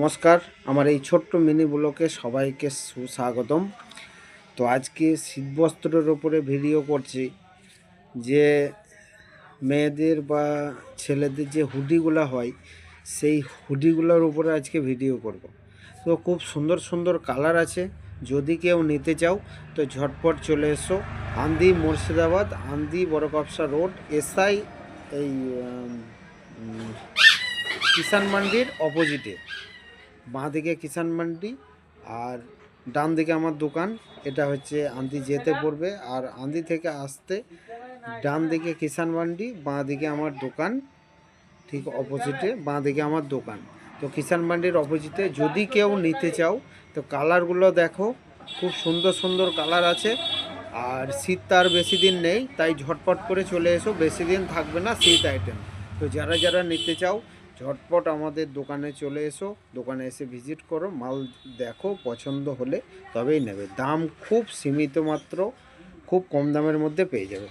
নমস্কার, আমার এই ছোট্ট মিনি ব্লগে সবাইকে সুস্বাগতম। তো আজকে শীতবস্ত্রের ওপরে ভিডিও করছি। যে মেয়েদের বা ছেলেদের যে হুডিগুলো হয়, সেই হুডিগুলোর উপরে আজকে ভিডিও করব। তো খুব সুন্দর সুন্দর কালার আছে। যদি কেউ নিতে চাও তো ঝটপট চলে এসো। আন্দি মুর্শিদাবাদ, আন্দি বড়কপসা রোড, এসআই এই কিষান মান্ডির অপোজিটে। বাঁ দিকে কিষান মান্ডি আর ডান দিকে আমার দোকান। এটা হচ্ছে আন্দি যেতে পড়বে, আর আন্দি থেকে আসতে ডান দিকে কিষান মান্ডি, বাঁ দিকে আমার দোকান। ঠিক অপোজিটে বাঁ দিকে আমার দোকান। তো কিষান মান্ডির অপোজিটে যদি কেউ নিতে চাও তো কালারগুলো দেখো, খুব সুন্দর সুন্দর কালার আছে। আর শীত তার বেশি দিন নেই, তাই ঝটপট করে চলে এসো, বেশি দিন থাকবে না শীত আইটেম। তো যারা যারা নিতে চাও ঝটপট আমাদের দোকানে চলে এসো, দোকানে এসে ভিজিট করো, মাল দেখো, পছন্দ হলে তবেই নেবে। দাম খুব সীমিত মাত্র, খুব কম দামের মধ্যে পেয়ে যাবে।